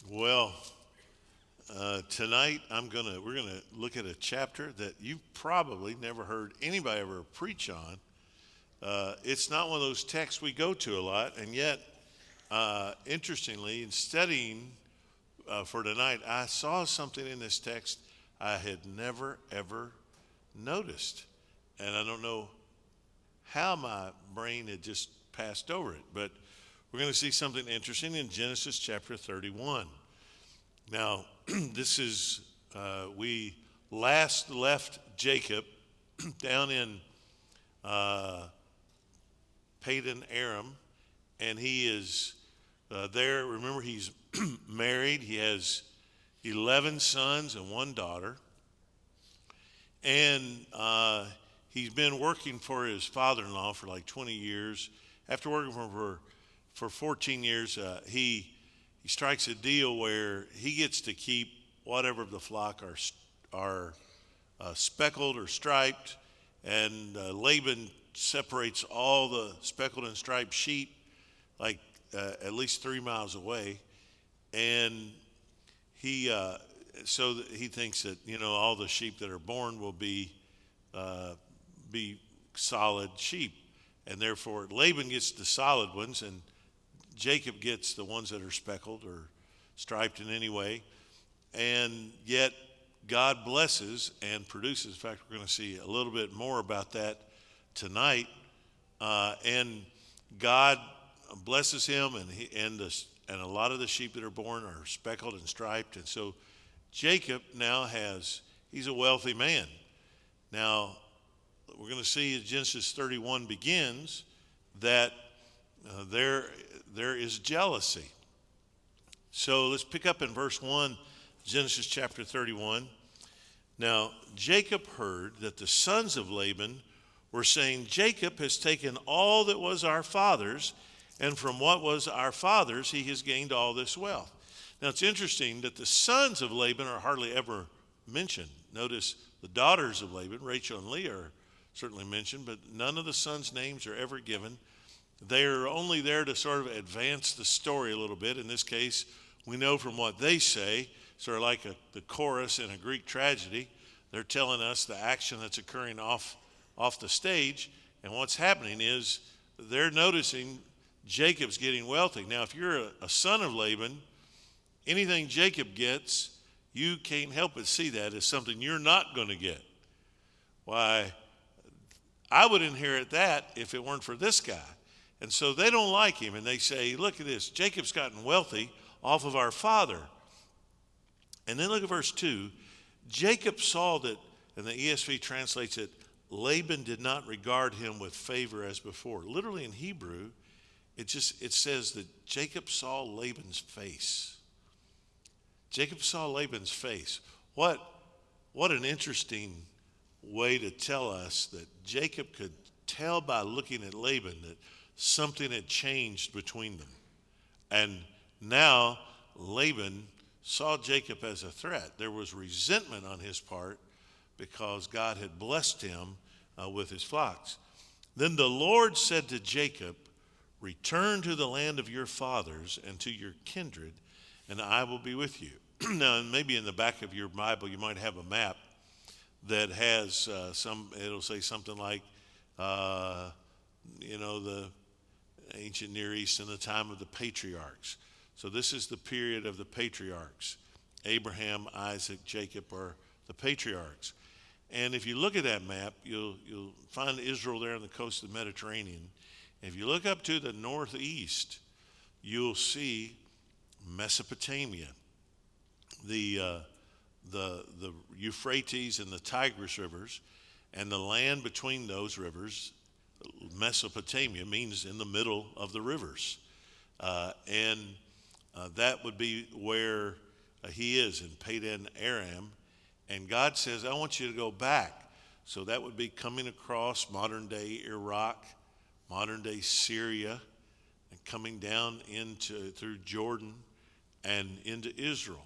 Well, tonight we're gonna look at a chapter that you've probably never heard anybody ever preach on. It's not one of those texts we go to a lot, and yet, interestingly, in studying for tonight, I saw something in this text I had never ever noticed, and I don't know how my brain had just passed over it, but we're going to see something interesting in Genesis chapter 31. Now, this is, we last left Jacob down in Padan Aram, and he is there. Remember, he's married. He has 11 sons and one daughter. And he's been working for his father-in-law for like 20 years. After working for him for 14 years, he strikes a deal where he gets to keep whatever of the flock are speckled or striped, and Laban separates all the speckled and striped sheep like at least 3 miles away, and he he thinks that all the sheep that are born will be solid sheep, and therefore Laban gets the solid ones, and Jacob gets the ones that are speckled or striped in any way. And yet God blesses and produces. In fact, we're going to see a little bit more about that tonight. And God blesses him, and a lot of the sheep that are born are speckled and striped. And so Jacob now he's a wealthy man. Now, we're going to see as Genesis 31 begins that there is jealousy. So let's pick up in verse 1, Genesis chapter 31. Now, Jacob heard that the sons of Laban were saying, Jacob has taken all that was our father's, and from what was our father's he has gained all this wealth. Now, it's interesting that the sons of Laban are hardly ever mentioned. Notice the daughters of Laban, Rachel and Leah, are certainly mentioned, but none of the sons' names are ever given. They're only there to sort of advance the story a little bit. In this case, we know from what they say, sort of like the chorus in a Greek tragedy, they're telling us the action that's occurring off the stage. And what's happening is they're noticing Jacob's getting wealthy. Now, if you're a son of Laban, anything Jacob gets, you can't help but see that as something you're not going to get. Why, I would inherit that if it weren't for this guy. And so they don't like him, and they say, look at this, Jacob's gotten wealthy off of our father. And then look at verse 2. Jacob saw that, and the ESV translates it, Laban did not regard him with favor as before. Literally in Hebrew, it says that Jacob saw Laban's face. Jacob saw Laban's face. What an interesting way to tell us that Jacob could tell by looking at Laban that something had changed between them. And now Laban saw Jacob as a threat. There was resentment on his part because God had blessed him with his flocks. Then the Lord said to Jacob, return to the land of your fathers and to your kindred, and I will be with you. Now, maybe in the back of your Bible, you might have a map that has it'll say something like, the ancient Near East in the time of the patriarchs. So this is the period of the patriarchs. Abraham, Isaac, Jacob are the patriarchs. And if you look at that map, you'll find Israel there on the coast of the Mediterranean. If you look up to the northeast, you'll see Mesopotamia, the Euphrates and the Tigris rivers, and the land between those rivers. Mesopotamia means in the middle of the rivers. And that would be where he is, in Padan Aram. And God says, I want you to go back. So that would be coming across modern-day Iraq, modern-day Syria, and coming down through Jordan and into Israel.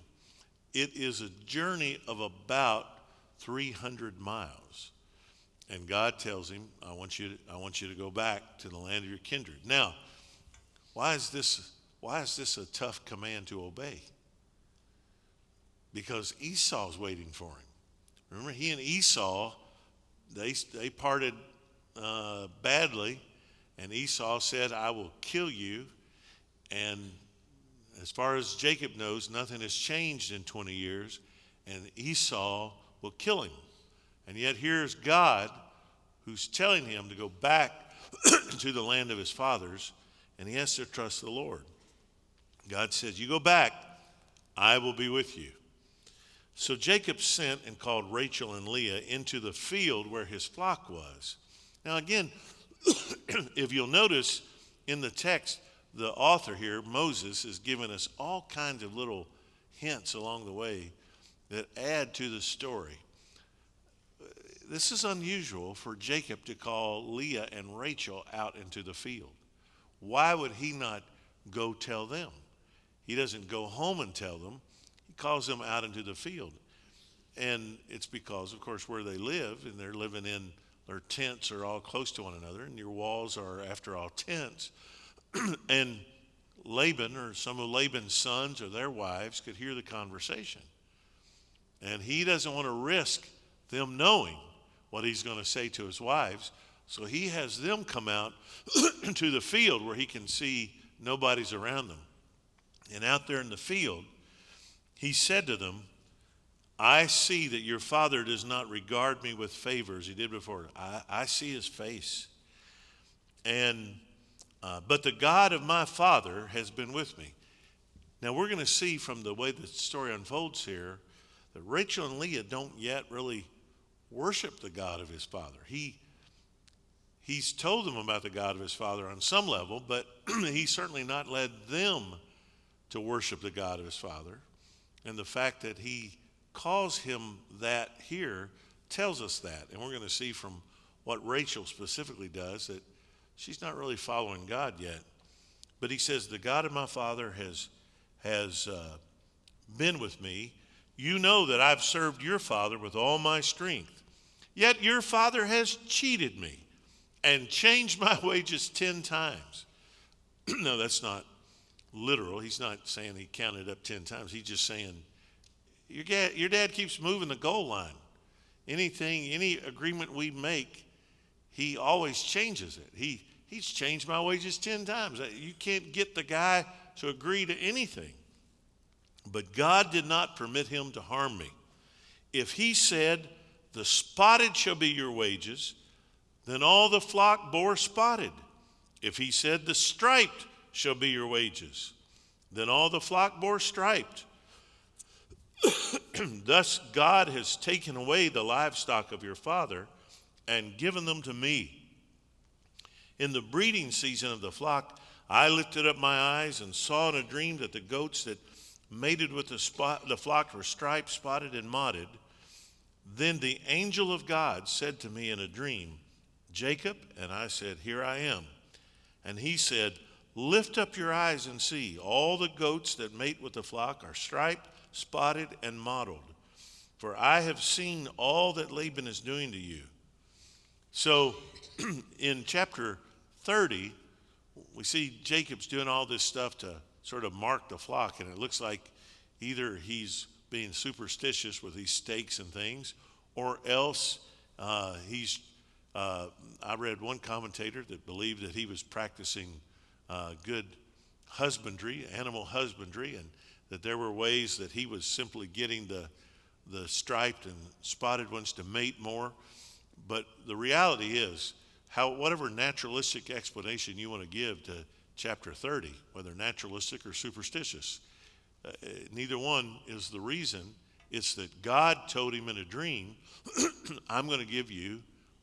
It is a journey of about 300 miles. And God tells him, I want you to go back to the land of your kindred. Now, why is this a tough command to obey? because Esau's waiting for him. Remember, he and Esau, they parted badly, and Esau said, I will kill you. And as far as Jacob knows, nothing has changed in 20 years, and Esau will kill him. And yet here's God who's telling him to go back to the land of his fathers, and he has to trust the Lord. God says, you go back, I will be with you. So Jacob sent and called Rachel and Leah into the field where his flock was. Now again, if you'll notice in the text, the author here, Moses, is giving us all kinds of little hints along the way that add to the story. This is unusual for Jacob to call Leah and Rachel out into the field. Why would he not go tell them? He doesn't go home and tell them. He calls them out into the field. And it's because, of course, where they live, and they're living in their tents are all close to one another, and your walls are, after all, tents. And Laban, or some of Laban's sons or their wives, could hear the conversation. And he doesn't want to risk them knowing what he's going to say to his wives. So he has them come out to the field where he can see nobody's around them. And out there in the field, he said to them, I see that your father does not regard me with favor as he did before. I see his face. But the God of my father has been with me. Now we're going to see from the way the story unfolds here that Rachel and Leah don't yet really worship the God of his father. He's told them about the God of his father on some level, but he's certainly not led them to worship the God of his father. And the fact that he calls him that here tells us that. And we're going to see from what Rachel specifically does that she's not really following God yet. But he says, the God of my father has been with me. You know that I've served your father with all my strength. Yet your father has cheated me and changed my wages 10 times. No, that's not literal. He's not saying he counted up 10 times. He's just saying, your dad keeps moving the goal line. Any agreement we make, he always changes it. He's changed my wages 10 times. You can't get the guy to agree to anything. But God did not permit him to harm me. If he said, the spotted shall be your wages, then all the flock bore spotted. If he said, the striped shall be your wages, then all the flock bore striped. Thus God has taken away the livestock of your father and given them to me. In the breeding season of the flock, I lifted up my eyes and saw in a dream that the goats that mated with the flock were striped, spotted, and mottled. Then the angel of God said to me in a dream, Jacob, and I said, here I am. And he said, lift up your eyes and see, all the goats that mate with the flock are striped, spotted, and mottled. For I have seen all that Laban is doing to you. So in chapter 30, we see Jacob's doing all this stuff to sort of mark the flock, and it looks like either he's being superstitious with these stakes and things, or else I read one commentator that believed that he was practicing good husbandry, animal husbandry, and that there were ways that he was simply getting the striped and spotted ones to mate more. But the reality is, whatever naturalistic explanation you want to give to chapter 30, whether naturalistic or superstitious, neither one is the reason. It's that God told him in a dream, I'm going to give you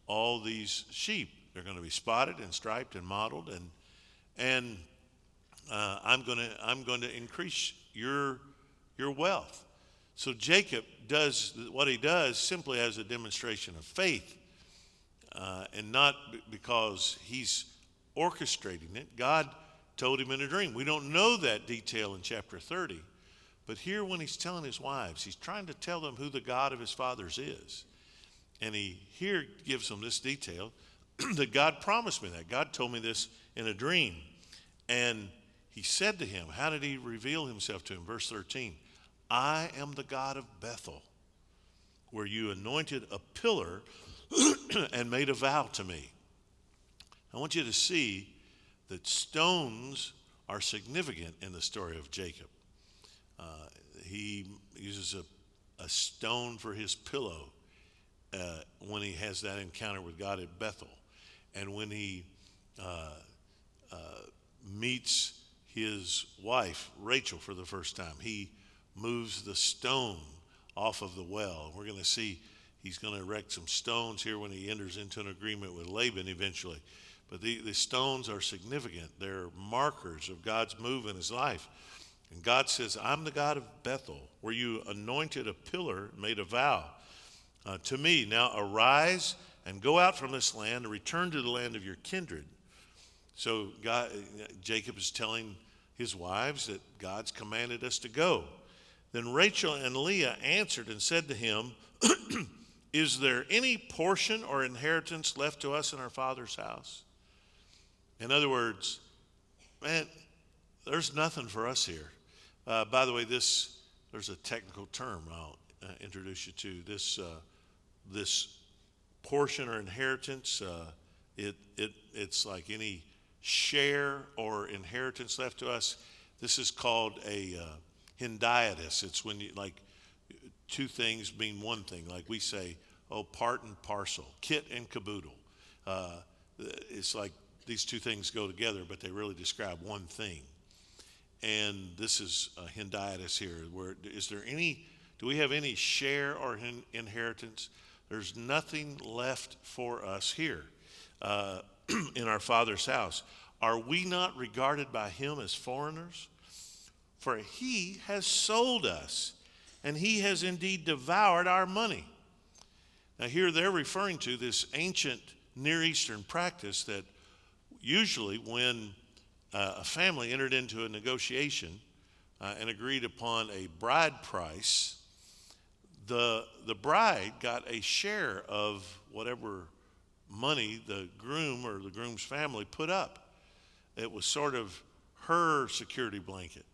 all these sheep. They're going to be spotted and striped and mottled, and I'm going to increase your wealth. So Jacob does what he does simply as a demonstration of faith, and not because he's orchestrating it. God told him in a dream. We don't know that detail in chapter 30, but here when he's telling his wives, he's trying to tell them who the God of his fathers is. And he here gives them this detail that God promised me that. God told me this in a dream. And he said to him, how did he reveal himself to him? Verse 13, I am the God of Bethel, where you anointed a pillar and made a vow to me. I want you to see that stones are significant in the story of Jacob. He uses a stone for his pillow when he has that encounter with God at Bethel. And when he meets his wife, Rachel, for the first time, he moves the stone off of the well. We're going to see he's going to erect some stones here when he enters into an agreement with Laban eventually. But the stones are significant. They're markers of God's move in his life. And God says, I'm the God of Bethel, where you anointed a pillar and made a vow to me. Now arise and go out from this land and return to the land of your kindred. So Jacob is telling his wives that God's commanded us to go. Then Rachel and Leah answered and said to him, is there any portion or inheritance left to us in our father's house? In other words, man, there's nothing for us here. By the way, there's a technical term I'll introduce you to. This portion or inheritance, it's like any share or inheritance left to us. This is called a hendiadys. It's when you, like, two things mean one thing. Like we say, part and parcel, kit and caboodle. It's like these two things go together, but they really describe one thing. And this is a hendiadys here. Do we have any share or inheritance? There's nothing left for us here in our Father's house. Are we not regarded by him as foreigners? For he has sold us, and he has indeed devoured our money. Now here they're referring to this ancient Near Eastern practice that usually when a family entered into a negotiation and agreed upon a bride price, the bride got a share of whatever money the groom or the groom's family put up. It was sort of her security blanket.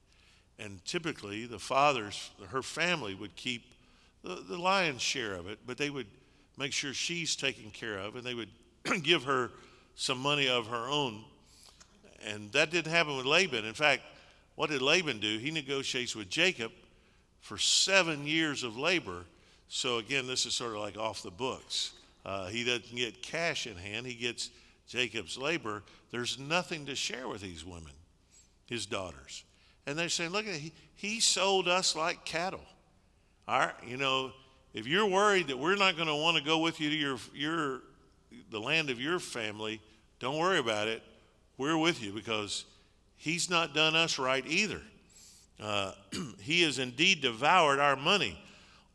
And typically her family would keep the lion's share of it, but they would make sure she's taken care of, and they would give her some money of her own. And that didn't happen with Laban. In fact, what did Laban do? He negotiates with Jacob for 7 years of labor. So again, this is sort of like off the books. He doesn't get cash in hand. He gets Jacob's labor. There's nothing to share with these women, his daughters. And they're saying, look, he sold us like cattle. All right, if you're worried that we're not going to want to go with you to the land of your family, don't worry about it. We're with you because he's not done us right either. He has indeed devoured our money.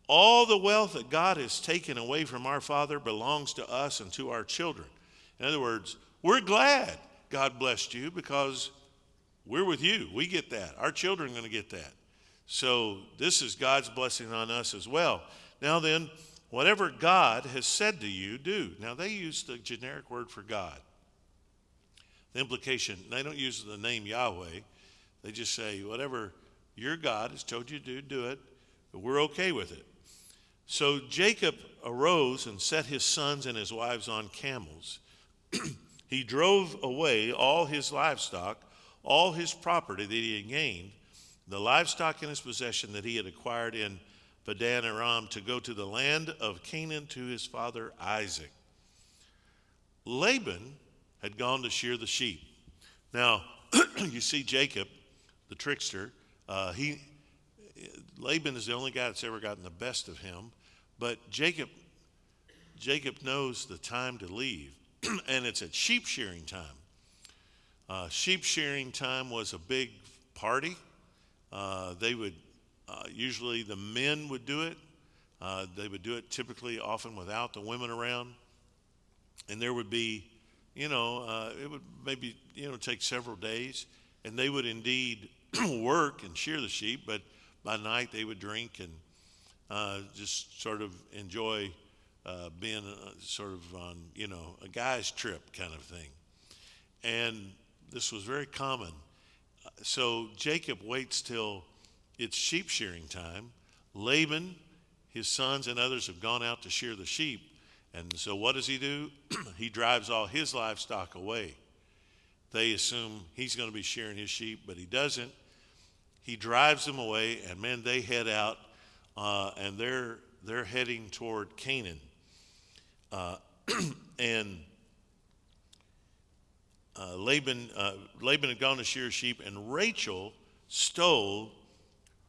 All the wealth that God has taken away from our father belongs to us and to our children. In other words, we're glad God blessed you because we're with you. We get that. Our children are going to get that. So this is God's blessing on us as well. Now then, whatever God has said to you, do. Now they use the generic word for God. The implication, they don't use the name Yahweh. They just say, whatever your God has told you to do it, but we're okay with it. So Jacob arose and set his sons and his wives on camels. He drove away all his livestock, all his property that he had gained, the livestock in his possession that he had acquired in Padan Aram, to go to the land of Canaan to his father Isaac. Laban had gone to shear the sheep. Now, you see Jacob, the trickster, Laban is the only guy that's ever gotten the best of him, but Jacob knows the time to leave, and it's at sheep shearing time. Sheep shearing time was a big party. They would, usually the men would do it. They would do it typically often without the women around. And there would be, it would maybe, take several days. And they would indeed work and shear the sheep, but by night they would drink and just sort of enjoy being sort of on, a guy's trip kind of thing. And this was very common. So Jacob waits till it's sheep shearing time. Laban, his sons, and others have gone out to shear the sheep. And so what does he do? He drives all his livestock away. They assume he's going to be shearing his sheep, but he doesn't. He drives them away, and men, they head out, and they're heading toward Canaan. And Laban had gone to shear sheep, and Rachel stole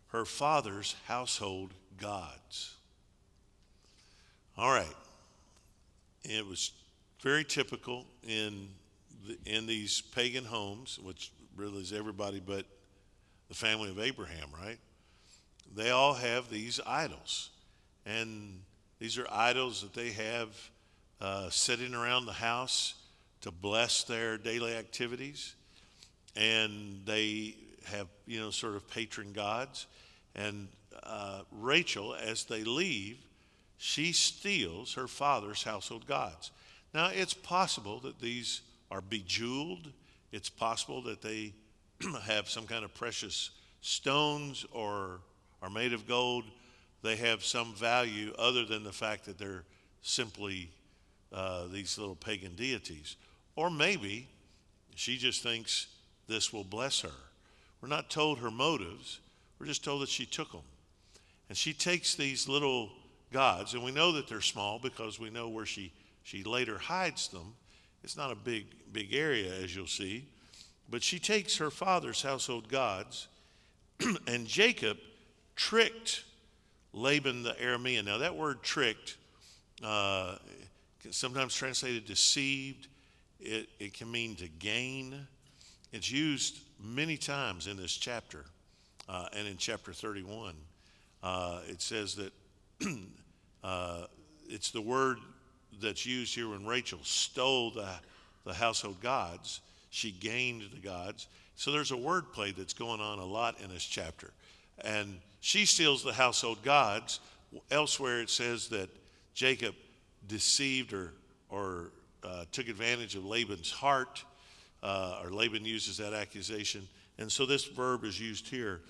her father's household gods. All right. It was very typical in these pagan homes, which really is everybody but the family of Abraham, right? They all have these idols. And these are idols that they have sitting around the house to bless their daily activities. And they have, sort of patron gods. And Rachel, as they leave, she steals her father's household gods. Now, it's possible that these are bejeweled. It's possible that they have some kind of precious stones or are made of gold. They have some value other than the fact that they're simply these little pagan deities. Or maybe she just thinks this will bless her. We're not told her motives. We're just told that she took them. And she takes these little gods, and we know that they're small because we know where she later hides them. It's not a big area, as you'll see. But she takes her father's household gods, and Jacob tricked Laban the Aramean. Now that word tricked, sometimes translated deceived. It can mean to gain. It's used many times in this chapter, and in chapter 31. It says that it's the word that's used here when Rachel stole the household gods. She gained the gods. So there's a word play that's going on a lot in this chapter. And she steals the household gods. Elsewhere it says that Jacob deceived or took advantage of Laban's heart, or Laban uses that accusation. And so this verb is used here,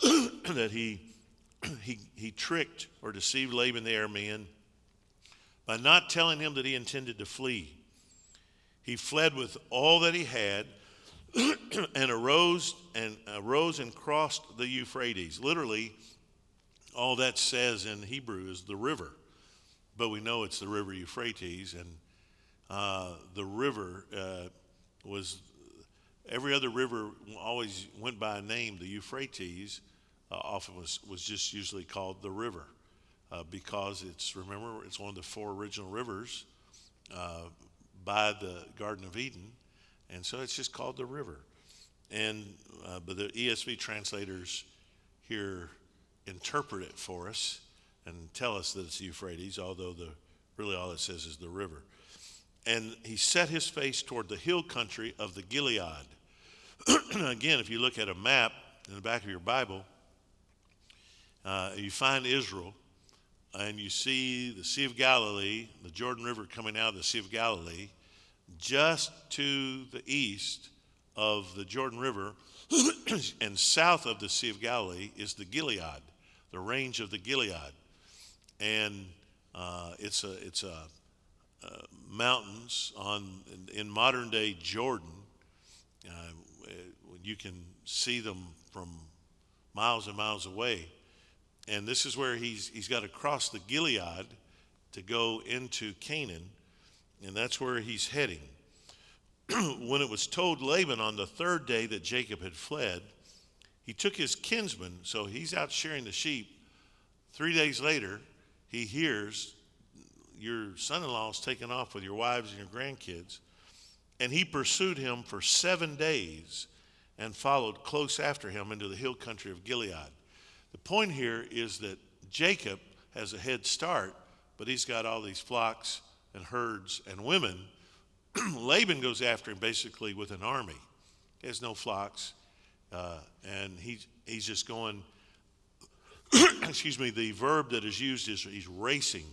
that he tricked or deceived Laban the Aramean by not telling him that he intended to flee. He fled with all that he had and arose and crossed the Euphrates. Literally, all that says in Hebrew is the river, but we know it's the river Euphrates, and the river was, every other river always went by a name. The Euphrates often was just usually called the river because it's one of the four original rivers by the Garden of Eden, and so it's just called the river. And but the ESV translators here interpret it for us and tell us that it's Euphrates, although really all it says is the river. And he set his face toward the hill country of the Gilead. Again, if you look at a map in the back of your Bible, you find Israel, and you see the Sea of Galilee, the Jordan River coming out of the Sea of Galilee. Just to the east of the Jordan River and south of the Sea of Galilee is the Gilead, the range of the Gilead. And it's mountains in modern day Jordan. You can see them from miles and miles away. And this is where he's got to cross the Gilead to go into Canaan, and that's where he's heading. When it was told Laban on the third day that Jacob had fled, he took his kinsman, so he's out shearing the sheep. 3 days later, he hears your son-in-law is taken off with your wives and your grandkids, and he pursued him for 7 days and followed close after him into the hill country of Gilead. The point here is that Jacob has a head start, but he's got all these flocks and herds and women. Laban goes after him basically with an army. He has no flocks, and he's just going, the verb that is used is he's racing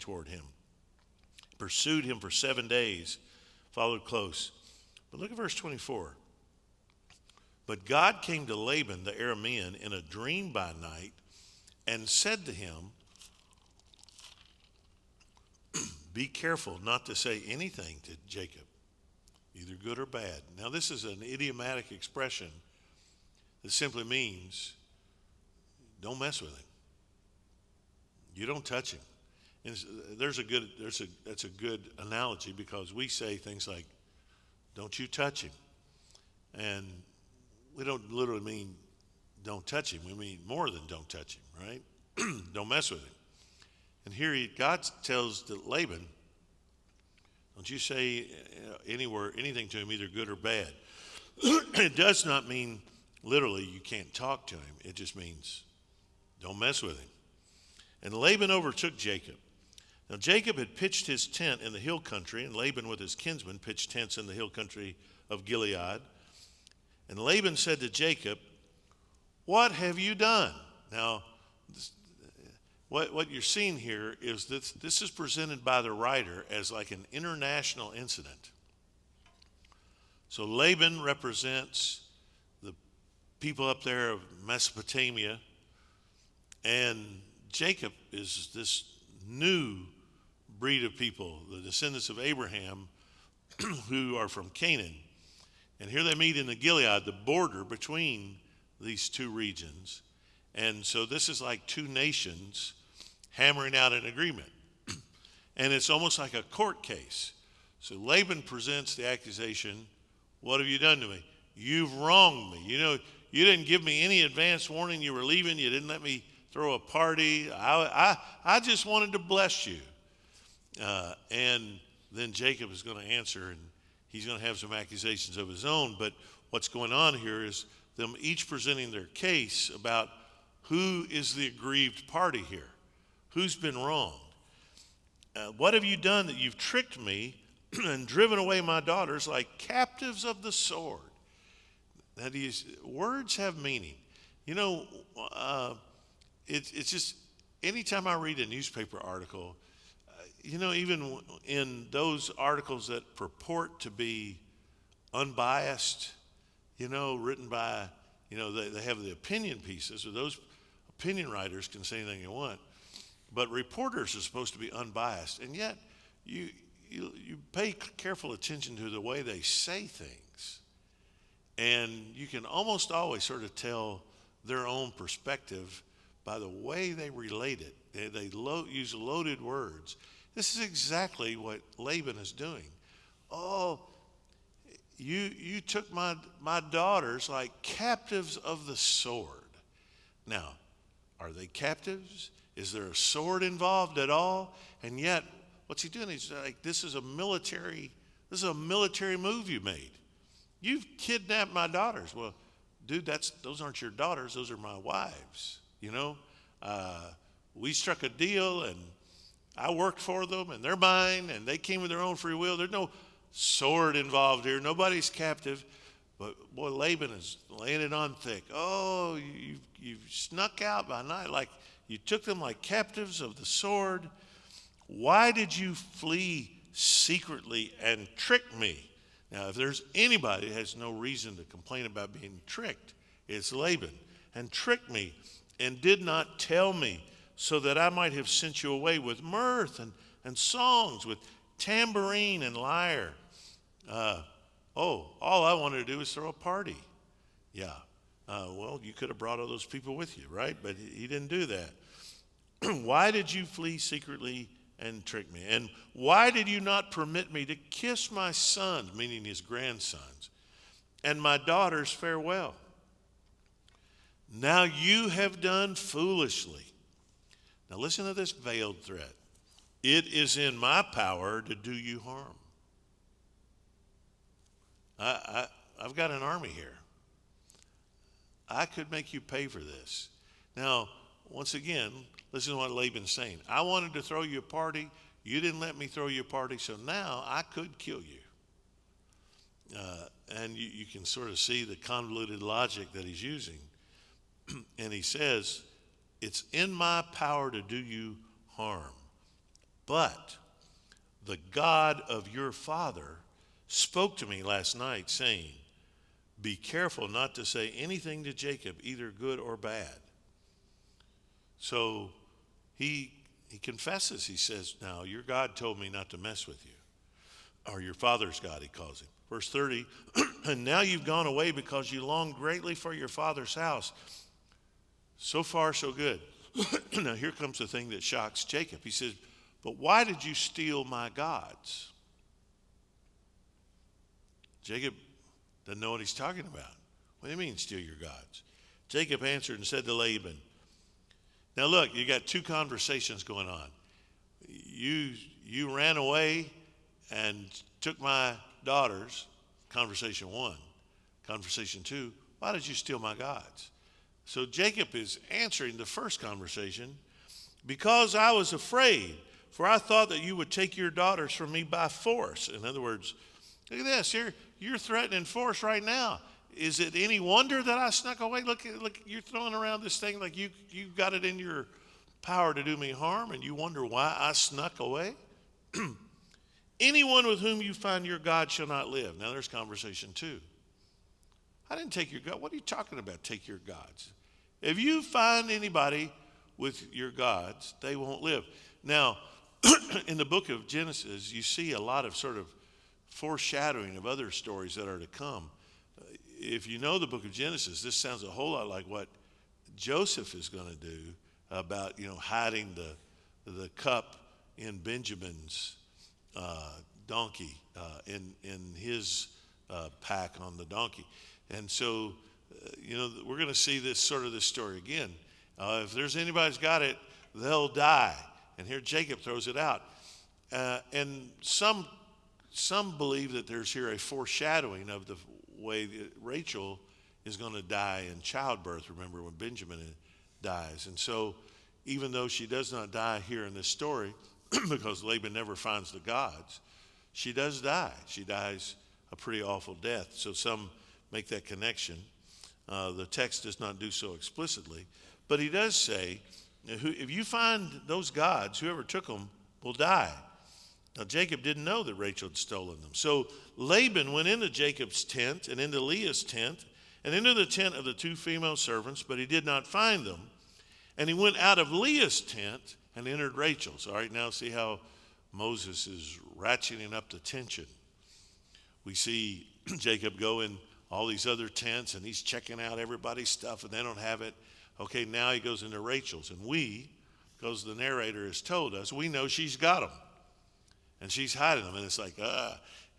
toward him. Pursued him for 7 days, followed close. But look at verse 24. But God came to Laban the Aramean in a dream by night and said to him, be careful not to say anything to Jacob, either good or bad. Now, this is an idiomatic expression that simply means don't mess with him. You don't touch him. And that's a good analogy, because we say things like, don't you touch him. And we don't literally mean don't touch him. We mean more than don't touch him, right? Don't mess with him. And here God tells Laban, don't you say anything to him, either good or bad. It does not mean literally you can't talk to him. It just means don't mess with him. And Laban overtook Jacob. Now Jacob had pitched his tent in the hill country, and Laban with his kinsmen pitched tents in the hill country of Gilead. And Laban said to Jacob, what have you done? Now, what you're seeing here is that this is presented by the writer as like an international incident. So Laban represents the people up there of Mesopotamia, and Jacob is this new breed of people, the descendants of Abraham, who are from Canaan. And here they meet in the Gilead, the border between these two regions. And so this is like two nations hammering out an agreement. And it's almost like a court case. So Laban presents the accusation, what have you done to me? You've wronged me. You didn't give me any advance warning you were leaving. You didn't let me throw a party. I just wanted to bless you. And then Jacob is going to answer, and he's going to have some accusations of his own. But what's going on here is them each presenting their case about who is the aggrieved party here. Who's been wronged? What have you done that you've tricked me and driven away my daughters like captives of the sword? That is, words have meaning. It's just, anytime I read a newspaper article, even in those articles that purport to be unbiased, written by, they have the opinion pieces, or those opinion writers can say anything they want. But reporters are supposed to be unbiased, and yet you pay careful attention to the way they say things, and you can almost always sort of tell their own perspective by the way they relate it. They use loaded words. This is exactly what Laban is doing. Oh, you took my daughters like captives of the sword. Now, are they captives? Is there a sword involved at all? And yet, what's he doing? He's like, this is a military move you made. You've kidnapped my daughters. Well, dude, those aren't your daughters. Those are my wives. We struck a deal, and I worked for them, and they're mine, and they came with their own free will. There's no sword involved here. Nobody's captive. But boy, Laban is laying it on thick. Oh, you snuck out by night, like you took them like captives of the sword. Why did you flee secretly and trick me? Now, if there's anybody that has no reason to complain about being tricked, it's Laban. And tricked me and did not tell me, so that I might have sent you away with mirth and songs, with tambourine and lyre. All I wanted to do was throw a party. Yeah. Well, you could have brought all those people with you, right? But he didn't do that. Why did you flee secretly and trick me? And why did you not permit me to kiss my sons, meaning his grandsons, and my daughters farewell? Now you have done foolishly. Now listen to this veiled threat. It is in my power to do you harm. I've got an army here. I could make you pay for this. Now, once again, listen to what Laban's saying. I wanted to throw you a party. You didn't let me throw you a party, so now I could kill you. And you can sort of see the convoluted logic that he's using. And he says, it's in my power to do you harm. But the God of your father spoke to me last night, saying, be careful not to say anything to Jacob, either good or bad. So he confesses. He says, now, your God told me not to mess with you. Or your father's God, he calls him. Verse 30, and now you've gone away because you long greatly for your father's house. So far, so good. Now here comes the thing that shocks Jacob. He says, but why did you steal my gods? Jacob doesn't know what he's talking about. What do you mean, steal your gods? Jacob answered and said to Laban, now look, you got two conversations going on. You ran away and took my daughters, conversation one. Conversation two, why did you steal my gods? So Jacob is answering the first conversation, because I was afraid, for I thought that you would take your daughters from me by force. In other words, look at this, you're threatening force right now. Is it any wonder that I snuck away? Look, you're throwing around this thing like you got it in your power to do me harm, and you wonder why I snuck away? Anyone with whom you find your God shall not live. Now there's conversation two. I didn't take your God. What are you talking about, take your gods? If you find anybody with your gods, they won't live. Now, in the book of Genesis, you see a lot of sort of foreshadowing of other stories that are to come. If you know the book of Genesis, this sounds a whole lot like what Joseph is going to do about, hiding the cup in Benjamin's donkey, in his pack on the donkey. And so, we're going to see this story again. If there's anybody's got it, they'll die. And here Jacob throws it out. And some believe that there's here a foreshadowing of the way that Rachel is going to die in childbirth. Remember when Benjamin dies. And so even though she does not die here in this story, because Laban never finds the gods, she does die. She dies a pretty awful death. So some make that connection. The text does not do so explicitly. But he does say, if you find those gods, whoever took them will die. Now, Jacob didn't know that Rachel had stolen them. So Laban went into Jacob's tent and into Leah's tent and into the tent of the two female servants, but he did not find them. And he went out of Leah's tent and entered Rachel's. All right, now see how Moses is ratcheting up the tension. We see Jacob go in all these other tents and he's checking out everybody's stuff and they don't have it. Okay, now he goes into Rachel's. And because the narrator has told us, we know she's got them. And she's hiding them. And it's like,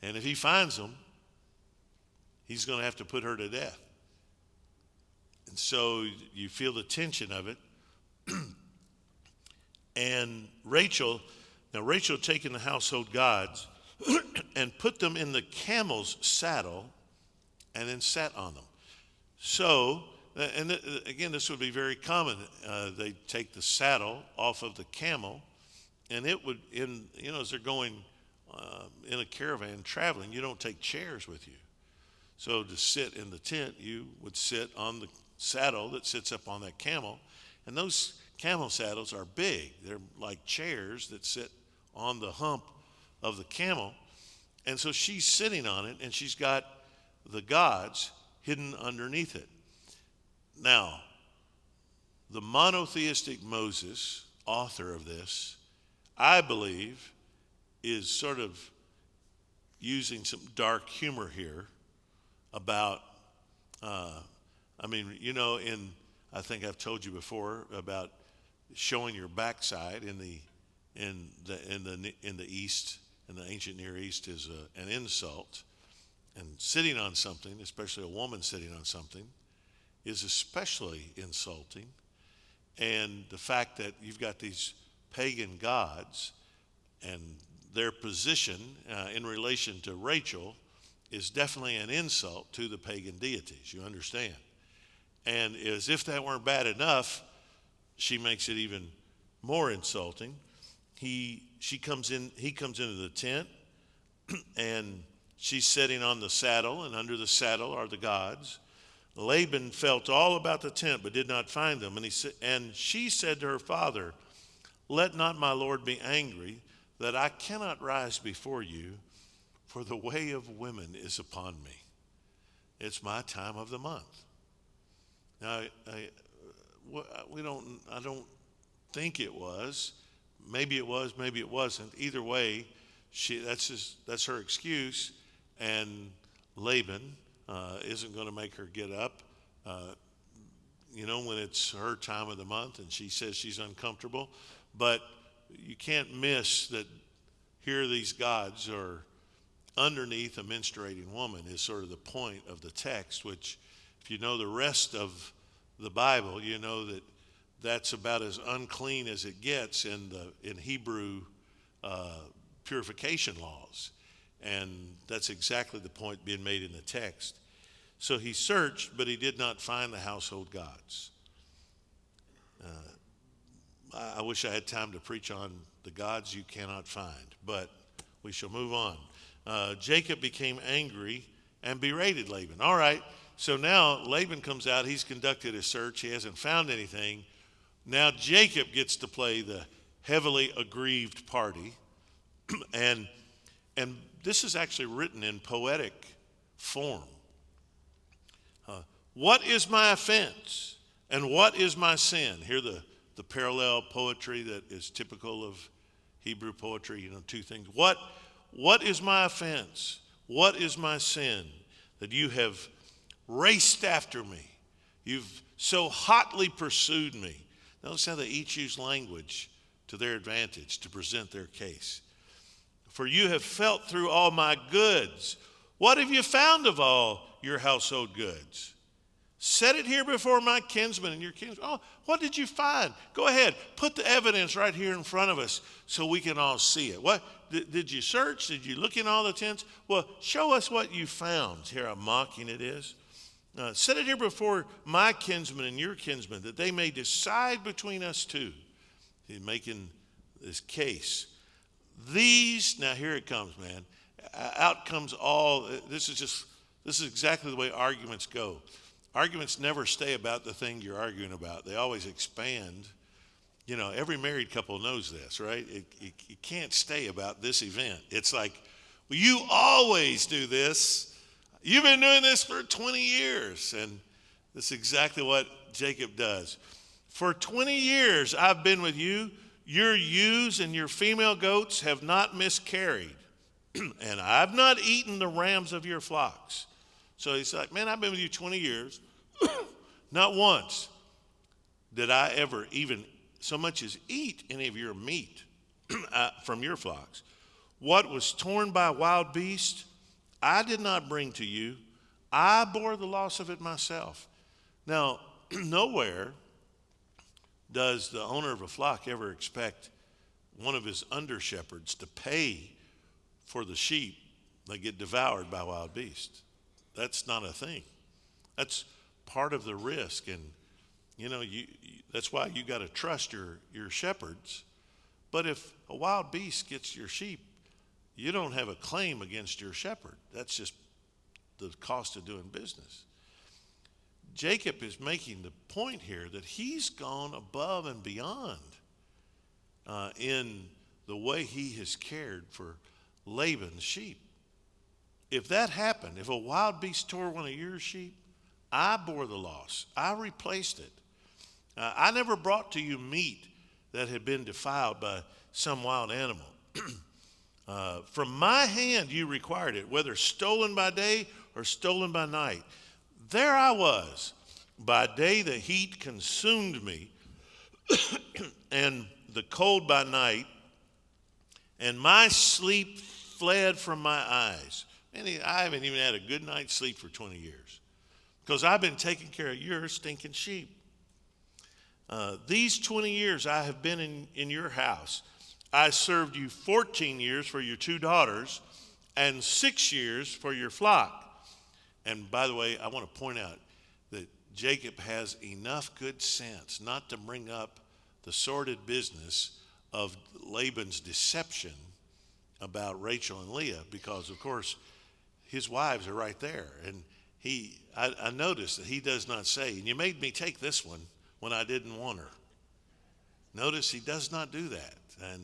And if he finds them, he's going to have to put her to death. And so you feel the tension of it. And Rachel had taken the household gods and put them in the camel's saddle and then sat on them. So, and again, this would be very common. They take the saddle off of the camel, and it would, as they're going in a caravan traveling, you don't take chairs with you. So to sit in the tent, you would sit on the saddle that sits up on that camel. And those camel saddles are big. They're like chairs that sit on the hump of the camel. And so she's sitting on it, and she's got the gods hidden underneath it. Now, the monotheistic Moses, author of this, I believe, is sort of using some dark humor here about, I think I've told you before about showing your backside in the East, in the ancient Near East, is an insult, and sitting on something, especially a woman sitting on something, is especially insulting. And the fact that you've got these pagan gods and their position in relation to Rachel is definitely an insult to the pagan deities, you understand. And as if that weren't bad enough, she makes it even more insulting. He comes into the tent, and she's sitting on the saddle, and under the saddle are the gods. Laban felt all about the tent, but did not find them. And she said to her father, "Let not my lord be angry, that I cannot rise before you, for the way of women is upon me." It's my time of the month. Now, I don't think it was. Maybe it was, maybe it wasn't. Either way, that's her excuse, and Laban isn't going to make her get up. When it's her time of the month and she says she's uncomfortable. But you can't miss that here these gods are underneath a menstruating woman is sort of the point of the text, which if you know the rest of the Bible, you know that that's about as unclean as it gets in Hebrew purification laws. And that's exactly the point being made in the text. So he searched, but he did not find the household gods. I wish I had time to preach on the gods you cannot find, but we shall move on. Jacob became angry and berated Laban. All right, so now Laban comes out. He's conducted a search. He hasn't found anything. Now Jacob gets to play the heavily aggrieved party. and this is actually written in poetic form. What is my offense and what is my sin? Here the parallel poetry that is typical of Hebrew poetry, two things. What is my offense? What is my sin that you have raced after me? You've so hotly pursued me. Notice how they each use language to their advantage to present their case. For you have felt through all my goods. What have you found of all your household goods? Set it here before my kinsmen and your kinsmen. Oh, what did you find? Go ahead. Put the evidence right here in front of us so we can all see it. What did you search? Did you look in all the tents? Well, show us what you found. Here, how mocking it is. Set it here before my kinsmen and your kinsmen, that they may decide between us two. He's making this case. Now here it comes, man. Out comes all. This is exactly the way arguments go. Arguments never stay about the thing you're arguing about. They always expand. Every married couple knows this, right? It can't stay about this event. It's like, well, you always do this. You've been doing this for 20 years. And that's exactly what Jacob does. For 20 years I've been with you. Your ewes and your female goats have not miscarried. And I've not eaten the rams of your flocks. So he's like, man, I've been with you 20 years. Not once did I ever even so much as eat any of your meat from your flocks. What was torn by wild beast, I did not bring to you. I bore the loss of it myself. Now, nowhere does the owner of a flock ever expect one of his under shepherds to pay for the sheep that get devoured by wild beasts. That's not a thing. That's part of the risk, and that's why you got to trust your shepherds. But if a wild beast gets your sheep, you don't have a claim against your shepherd. That's just the cost of doing business. Jacob is making the point here that he's gone above and beyond in the way he has cared for Laban's sheep. If that happened, if a wild beast tore one of your sheep, I bore the loss. I replaced it. I never brought to you meat that had been defiled by some wild animal. From my hand you required it, whether stolen by day or stolen by night. There I was. By day the heat consumed me, and the cold by night, and my sleep fled from my eyes. And I haven't even had a good night's sleep for 20 years because I've been taking care of your stinking sheep. These 20 years I have been in your house. I served you 14 years for your 2 daughters and 6 years for your flock. And by the way, I want to point out that Jacob has enough good sense not to bring up the sordid business of Laban's deception about Rachel and Leah, because of course his wives are right there. And I noticed that he does not say, and you made me take this one when I didn't want her. Notice he does not do that. And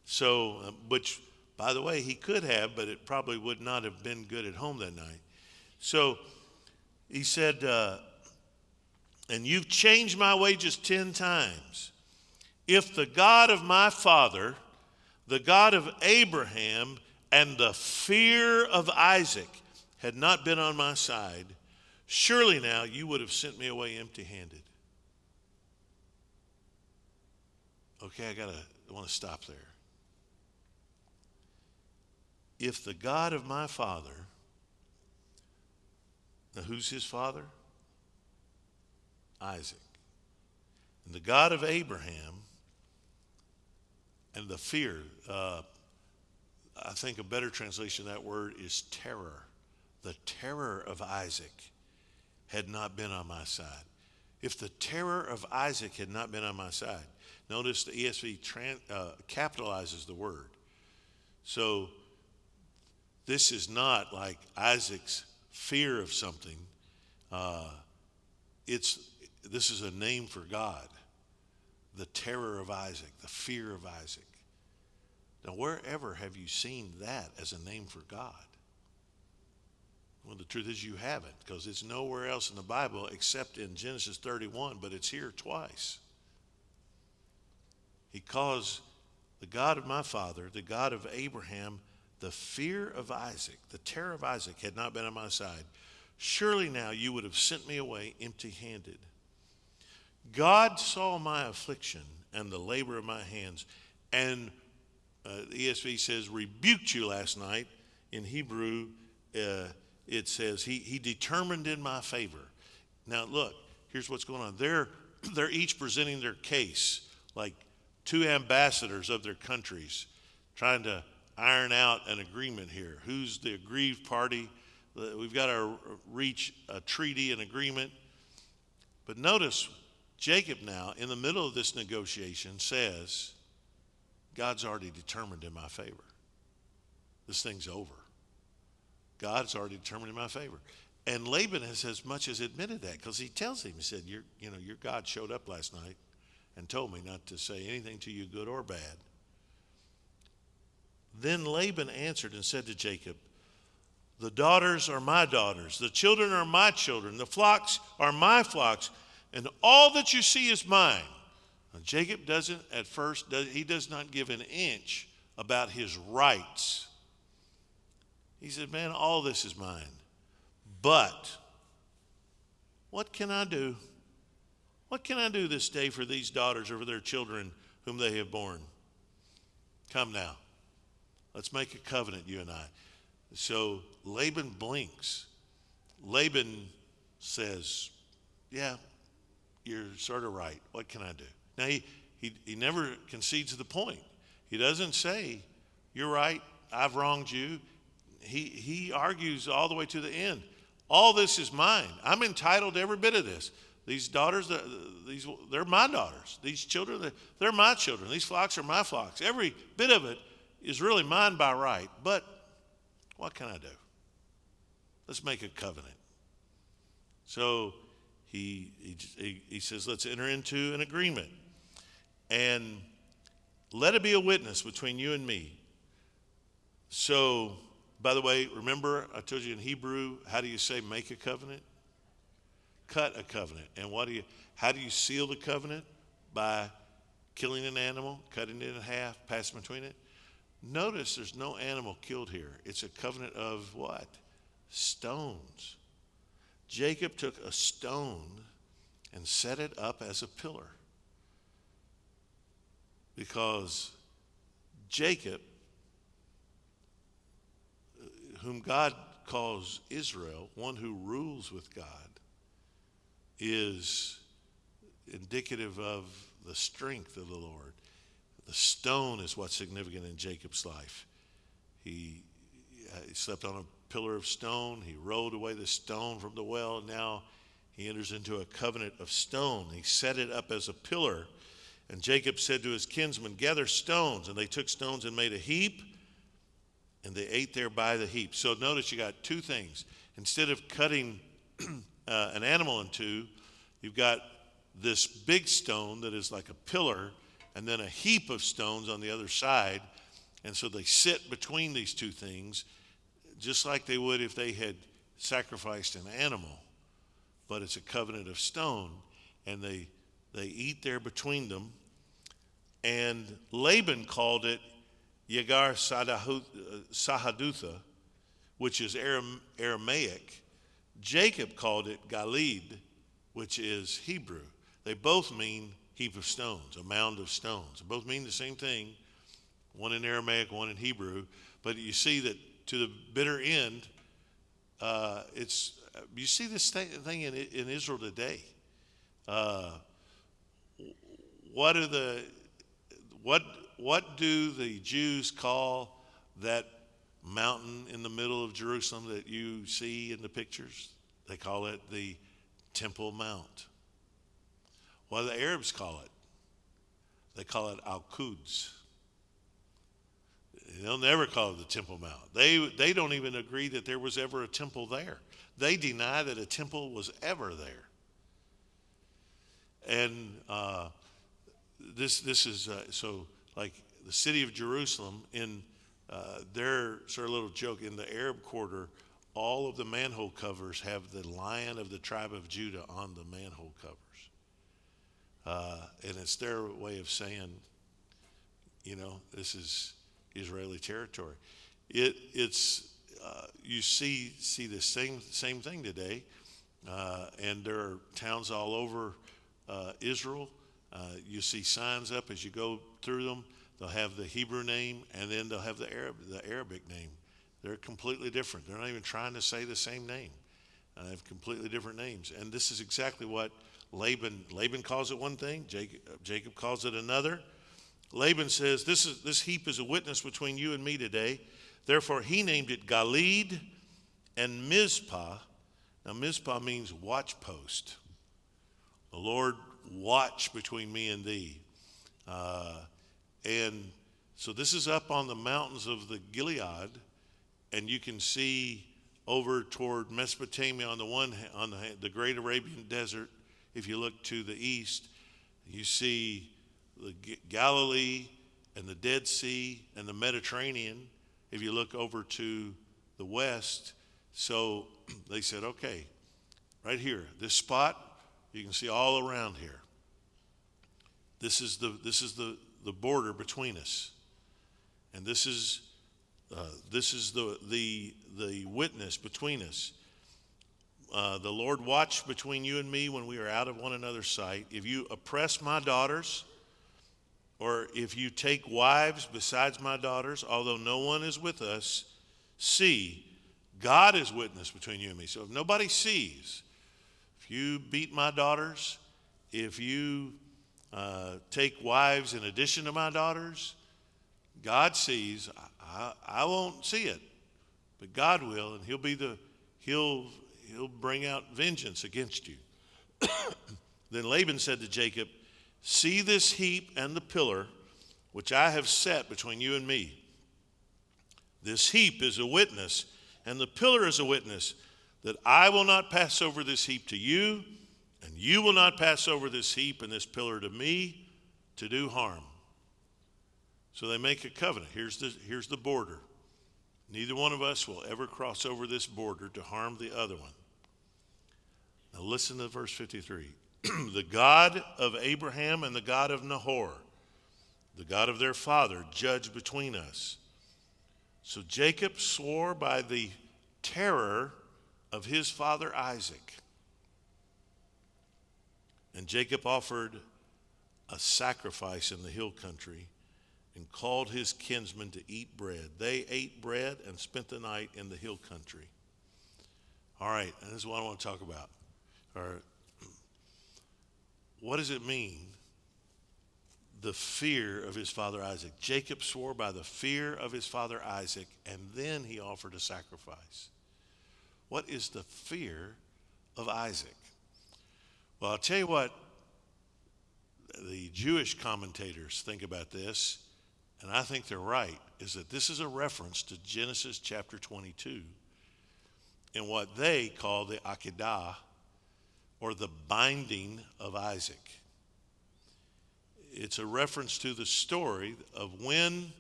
so, which by the way, he could have, but it probably would not have been good at home that night. So He said, and you've changed my wages 10 times. If the God of my father, the God of Abraham, and the fear of Isaac had not been on my side, surely now you would have sent me away empty-handed. Okay, I want to stop there. If the God of my father, now who's his father? Isaac. And the God of Abraham, and the fear, I think a better translation of that word is terror. The terror of Isaac had not been on my side. If the terror of Isaac had not been on my side, notice the ESV capitalizes the word. So this is not like Isaac's fear of something. This is a name for God. The terror of Isaac, the fear of Isaac. Now, wherever have you seen that as a name for God? Well, the truth is you haven't, because it's nowhere else in the Bible except in Genesis 31, but it's here twice. He calls the God of my father, the God of Abraham, the fear of Isaac, the terror of Isaac had not been on my side. Surely now you would have sent me away empty-handed. God saw my affliction and the labor of my hands, and the ESV says rebuked you last night. In Hebrew, it says he determined in my favor. Now look, here's what's going on. They're each presenting their case like two ambassadors of their countries, trying to iron out an agreement here. Who's the aggrieved party? We've got to reach a treaty, an agreement. But notice, Jacob now, in the middle of this negotiation, says, God's already determined in my favor. This thing's over. God's already determined in my favor. And Laban has as much as admitted that, because he tells him, he said, your God showed up last night and told me not to say anything to you, good or bad. Then Laban answered and said to Jacob, the daughters are my daughters, the children are my children, the flocks are my flocks, and all that you see is mine. Now, Jacob doesn't, at first, he does not give an inch about his rights. He said, man, all this is mine. But what can I do? What can I do this day for these daughters or for their children whom they have borne? Come now. Let's make a covenant, you and I. So Laban blinks. Laban says, yeah, you're sort of right. What can I do? Now, he never concedes the point. He doesn't say, you're right, I've wronged you. He argues all the way to the end. All this is mine. I'm entitled to every bit of this. These daughters, they're my daughters. These children, they're my children. These flocks are my flocks. Every bit of it is really mine by right. But what can I do? Let's make a covenant. So he says, let's enter into an agreement. And let it be a witness between you and me. So, by the way, remember I told you in Hebrew, how do you say make a covenant? Cut a covenant. And how do you seal the covenant? By killing an animal, cutting it in half, passing between it. Notice there's no animal killed here. It's a covenant of what? Stones. Jacob took a stone and set it up as a pillar. Because Jacob, whom God calls Israel, one who rules with God, is indicative of the strength of the Lord. The stone is what's significant in Jacob's life. He slept on a pillar of stone. He rolled away the stone from the well. And now he enters into a covenant of stone. He set it up as a pillar. And Jacob said to his kinsmen, gather stones. And they took stones and made a heap. And they ate there by the heap. So notice you got two things. Instead of cutting an animal in two, you've got this big stone that is like a pillar, and then a heap of stones on the other side. And so they sit between these two things, just like they would if they had sacrificed an animal. but it's a covenant of stone. And they eat there between them. And Laban called it Yagar Sahadutha, which is Aramaic. Jacob called it Galid, which is Hebrew. They both mean heap of stones, a mound of stones. They both mean the same thing, one in Aramaic, one in Hebrew. But you see that to the bitter end, you see this thing in Israel today. What do the Jews call that mountain in the middle of Jerusalem that you see in the pictures? They call it the Temple Mount. What do the Arabs call it? They call it Al-Quds. They'll never call it the Temple Mount. They don't even agree that there was ever a temple there. They deny that a temple was ever there. And this is so like the city of Jerusalem in their sort of little joke in the Arab quarter. All of the manhole covers have the Lion of the tribe of Judah on the manhole covers, and it's their way of saying, this is Israeli territory. It's you see the same thing today, and there are towns all over Israel. You see signs up as you go through them. They'll have the Hebrew name, and then they'll have the Arabic name. They're completely different. They're not even trying to say the same name. They have completely different names. And this is exactly what Laban calls it one thing. Jacob calls it another. Laban says, this heap is a witness between you and me today. Therefore, he named it Galid and Mizpah. Now, Mizpah means watch post. The Lord watch between me and thee. And so this is up on the mountains of the Gilead, and you can see over toward Mesopotamia on the great Arabian desert. If you look to the east, you see the Galilee and the Dead Sea and the Mediterranean. If you look over to the west, so they said, okay, right here, this spot, you can see all around here. This is the border between us, and this is the witness between us. The Lord watched between you and me when we are out of one another's sight. If you oppress my daughters, or if you take wives besides my daughters, although no one is with us, see, God is witness between you and me. So if nobody sees, if you beat my daughters, if you take wives in addition to my daughters, God sees. I won't see it, but God will, and He'll bring out vengeance against you. Then Laban said to Jacob, see this heap and the pillar which I have set between you and me. This heap is a witness, and the pillar is a witness, that I will not pass over this heap to you, and you will not pass over this heap and this pillar to me to do harm. So they make a covenant. Here's the border. Neither one of us will ever cross over this border to harm the other one. Now listen to verse 53. The God of Abraham and the God of Nahor, the God of their father, judge between us. So Jacob swore by the terror of his father Isaac. And Jacob offered a sacrifice in the hill country and called his kinsmen to eat bread. They ate bread and spent the night in the hill country. All right, and this is what I want to talk about. All right. What does it mean, the fear of his father Isaac? Jacob swore by the fear of his father Isaac, and then he offered a sacrifice. What is the fear of Isaac? Well, I'll tell you what the Jewish commentators think about this, and I think they're right, is that this is a reference to Genesis chapter 22 in what they call the Akedah, or the binding of Isaac. It's a reference to the story of when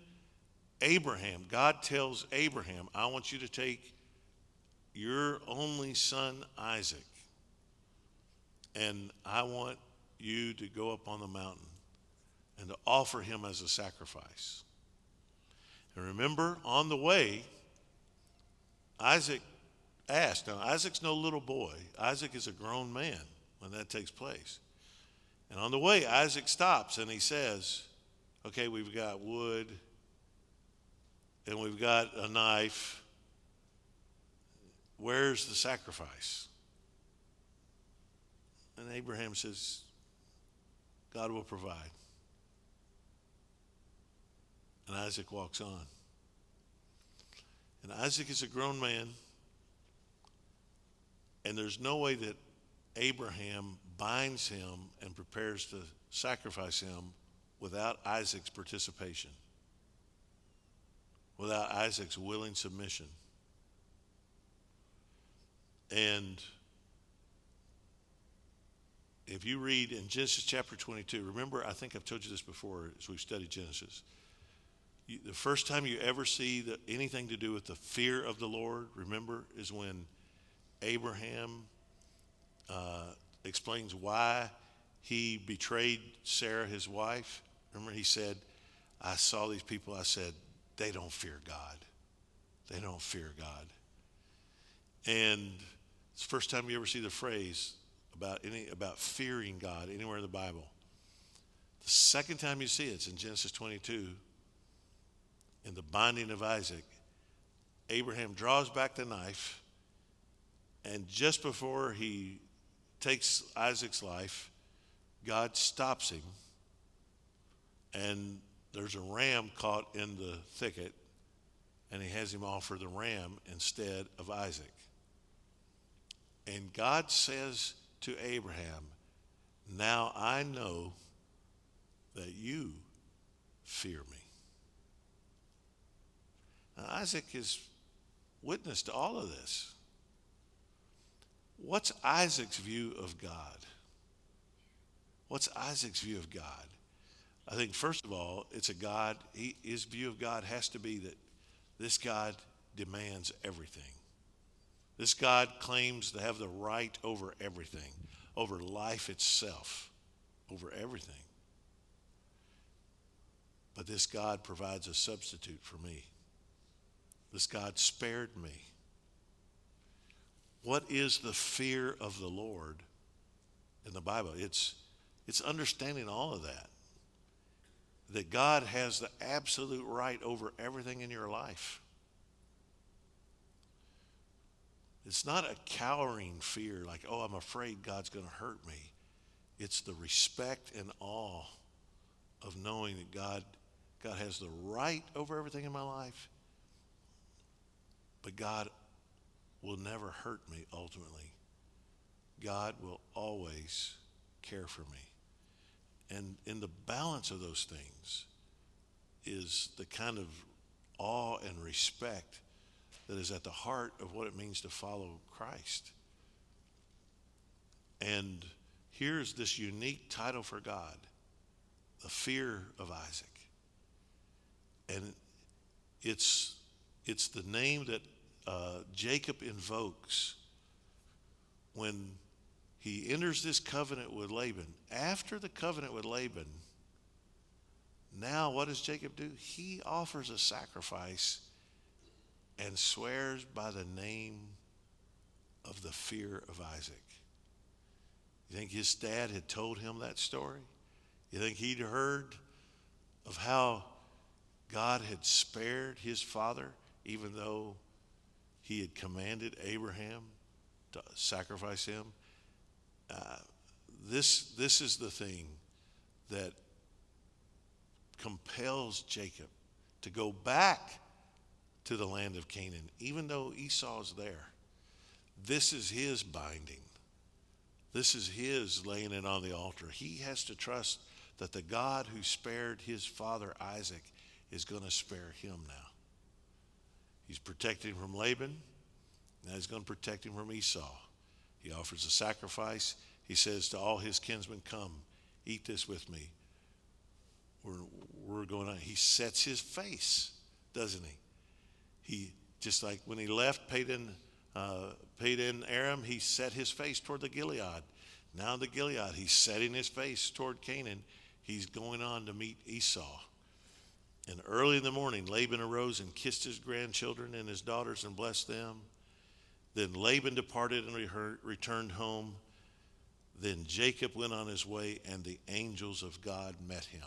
God tells Abraham, I want you to take your only son Isaac, and I want you to go up on the mountain and to offer him as a sacrifice. And remember, on the way, Isaac asked. Now, Isaac's no little boy. Isaac is a grown man when that takes place. And on the way, Isaac stops and he says, okay, we've got wood and we've got a knife. Where's the sacrifice? And Abraham says, God will provide. And Isaac walks on. And Isaac is a grown man. And there's no way that Abraham binds him and prepares to sacrifice him without Isaac's participation, without Isaac's willing submission. And if you read in Genesis chapter 22, remember, I think I've told you this before as we've studied Genesis. The first time you ever see anything to do with the fear of the Lord, remember, is when Abraham explains why he betrayed Sarah, his wife. Remember, he said, I saw these people, I said, they don't fear God. They don't fear God. And it's the first time you ever see the phrase about fearing God anywhere in the Bible. The second time you see it's in Genesis 22, in the binding of Isaac. Abraham draws back the knife, and just before he takes Isaac's life, God stops him, and there's a ram caught in the thicket, and he has him offer the ram instead of Isaac. And God says to Abraham, now I know that you fear me. Now, Isaac is witness to all of this. What's Isaac's view of God? What's Isaac's view of God? I think, first of all, it's a God, his view of God has to be that this God demands everything. This God claims to have the right over everything, over life itself, over everything. But this God provides a substitute for me. This God spared me. What is the fear of the Lord in the Bible? It's understanding all of that. That God has the absolute right over everything in your life. It's not a cowering fear like, oh, I'm afraid God's going to hurt me. It's the respect and awe of knowing that God has the right over everything in my life, but God will never hurt me ultimately. God will always care for me. And in the balance of those things is the kind of awe and respect that is at the heart of what it means to follow Christ. And here's this unique title for God, the fear of Isaac. And it's the name that Jacob invokes when he enters this covenant with Laban. After the covenant with Laban, now what does Jacob do? He offers a sacrifice and swears by the name of the fear of Isaac. You think his dad had told him that story? You think he'd heard of how God had spared his father even though he had commanded Abraham to sacrifice him? This is the thing that compels Jacob to go back to the land of Canaan, even though Esau's there. This is his binding. This is his laying it on the altar. He has to trust that the God who spared his father Isaac is going to spare him now. He's protecting him from Laban. Now he's going to protect him from Esau. He offers a sacrifice. He says to all his kinsmen, come, eat this with me. We're going on. He sets his face, doesn't he? He, just like when he left Padan Aram, he set his face toward the Gilead. Now the Gilead, he's setting his face toward Canaan. He's going on to meet Esau. And early in the morning, Laban arose and kissed his grandchildren and his daughters and blessed them. Then Laban departed and returned home. Then Jacob went on his way, and the angels of God met him.